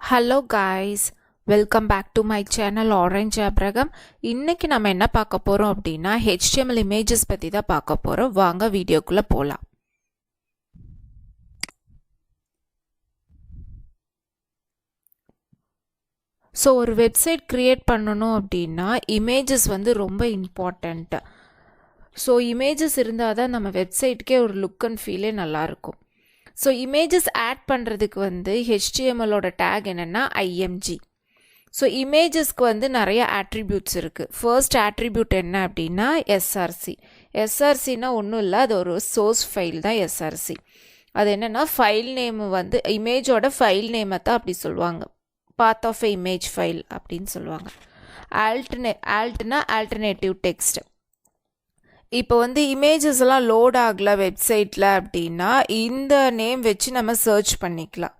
Hello guys, welcome back to my channel orangeabraham. இன்னைக்கு நம்ம என்ன பார்க்க போறோம் அப்படினா HTML images பத்தி தான் பார்க்க போறோம். வாங்க வீடியோக்குள்ள போலாம். So ஒரு வெப்சைட் கிரியேட் பண்ணனும் அப்படினா images வந்து ரொம்ப இம்பார்ட்டன்ட். So images இருந்தாதான் நம்ம வெப்சைட்க்கே ஒரு லுக் அண்ட் ஃபீலே நல்லா இருக்கும். So images add பண்றதுக்கு வந்து HTML ஓட tag என்னன்னா img. So imagesக்கு வந்து நிறைய attributes இருக்கு. First attribute என்ன அப்படின்னா src. srcனா ஒன்றும் இல்லை, அது ஒரு source file தான் src. அது என்னன்னா file name வந்து இமேஜோட file name தான் அப்படி சொல்லுவாங்க. Path of a image file அப்படின்னு சொல்லுவாங்க. altனா alternative text. இப்போ வந்து இமேஜஸ் எல்லாம் லோட் ஆகல வெப்சைட்டில் அப்படின்னா இந்த நேம் வச்சு நம்ம சர்ச் பண்ணிக்கலாம்.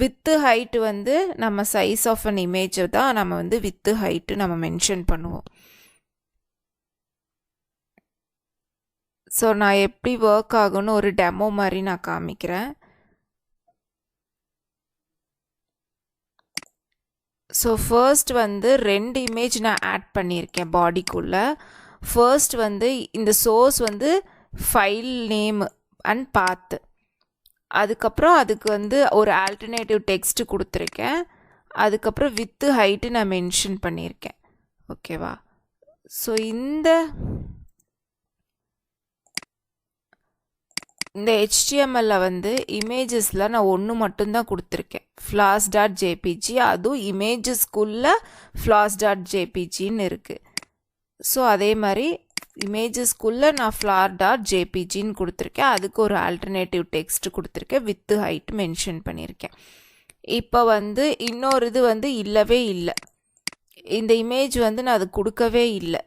வித்து ஹைட் வந்து நம்ம சைஸ் ஆஃப் அன் இமேஜ் தான் நம்ம வந்து வித்து ஹைட்டு நம்ம மென்ஷன் பண்ணுவோம். ஸோ நான் எப்படி ஒர்க் ஆகும்னு ஒரு டெமோ மாதிரி நான் காமிக்கிறேன். ஸோ ஃபர்ஸ்ட் வந்து 2 இமேஜ் நான் ஆட் பண்ணியிருக்கேன் பாடிக்குள்ளே. ஃபர்ஸ்ட் வந்து இந்த சோர்ஸ் வந்து ஃபைல் நேம் அண்ட் பாத், அதுக்கப்புறம் அதுக்கு வந்து ஒரு ஆல்டர்னேட்டிவ் டெக்ஸ்ட் கொடுத்துருக்கேன், அதுக்கப்புறம் வித்து ஹைட்டு நான் மென்ஷன் பண்ணியிருக்கேன். ஓகேவா? ஸோ இந்த HTML வந்து இமேஜஸில் நான் ஒன்று மட்டும்தான் கொடுத்துருக்கேன், flaws.jpg. அதுவும் இமேஜஸ்குள்ளே flaws.jpgன்னு இருக்குது. ஸோ அதே மாதிரி இமேஜஸ்குள்ளே நான் flower.jpgன்னு கொடுத்துருக்கேன், அதுக்கு ஒரு ஆல்டர்னேட்டிவ் டெக்ஸ்ட் கொடுத்துருக்கேன், வித்து ஹைட் மென்ஷன் பண்ணியிருக்கேன். இப்போ வந்து இன்னொரு இது வந்து இல்லவே இல்லை, இந்த இமேஜ் வந்து நான் அது கொடுக்கவே இல்லை.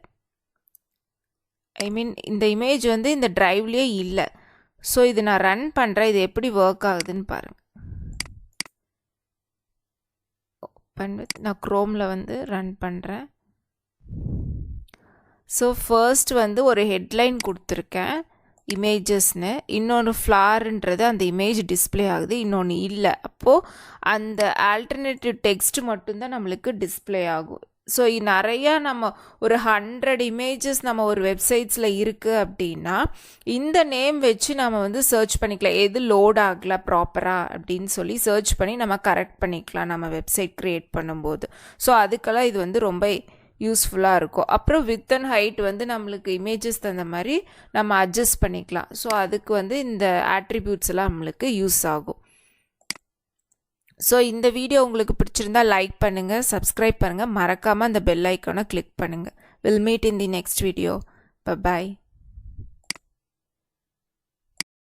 இந்த இமேஜ் வந்து இந்த ட்ரைவ்லேயே இல்லை. ஸோ இது நான் ரன் பண்ணுறேன், இது எப்படி ஒர்க் ஆகுதுன்னு பாருங்கள். நான் க்ரோமில் வந்து ரன் பண்ணுறேன். ஸோ ஃபர்ஸ்ட் வந்து ஒரு ஹெட்லைன் கொடுத்துருக்கேன் இமேஜஸ்னு, இன்னொன்று ஃப்ளார்ன்றது அந்த இமேஜ் டிஸ்பிளே ஆகுது, இன்னொன்று இல்லை. அப்போது அந்த ஆல்டர்னேட்டிவ் டெக்ஸ்ட் மட்டும்தான் நம்மளுக்கு டிஸ்பிளே ஆகும். ஸோ நிறையா நம்ம ஒரு 100 இமேஜஸ் நம்ம ஒரு வெப்சைட்ஸில் இருக்குது அப்படின்னா இந்த நேம் வச்சு நம்ம வந்து சர்ச் பண்ணிக்கலாம், எது லோட் ஆகலை ப்ராப்பராக அப்படின்னு சொல்லி சர்ச் பண்ணி நம்ம கரெக்ட் பண்ணிக்கலாம் நம்ம வெப்சைட் க்ரியேட் பண்ணும்போது. ஸோ அதுக்கெல்லாம் இது வந்து ரொம்ப யூஸ்ஃபுல்லாக இருக்கும். அப்புறம் வித் அண்ட் ஹைட் வந்து நம்மளுக்கு இமேஜஸ் தகுந்த மாதிரி நம்ம அட்ஜஸ்ட் பண்ணிக்கலாம். ஸோ அதுக்கு வந்து இந்த ஆட்ரிபியூட்ஸ் எல்லாம் நம்மளுக்கு யூஸ் ஆகும். ஸோ இந்த வீடியோ உங்களுக்கு பிடிச்சிருந்தா லைக் பண்ணுங்கள், சப்ஸ்கிரைப் பண்ணுங்கள், மறக்காமல் அந்த பெல் ஐக்கானை கிளிக் பண்ணுங்கள். Will meet in the next video. By.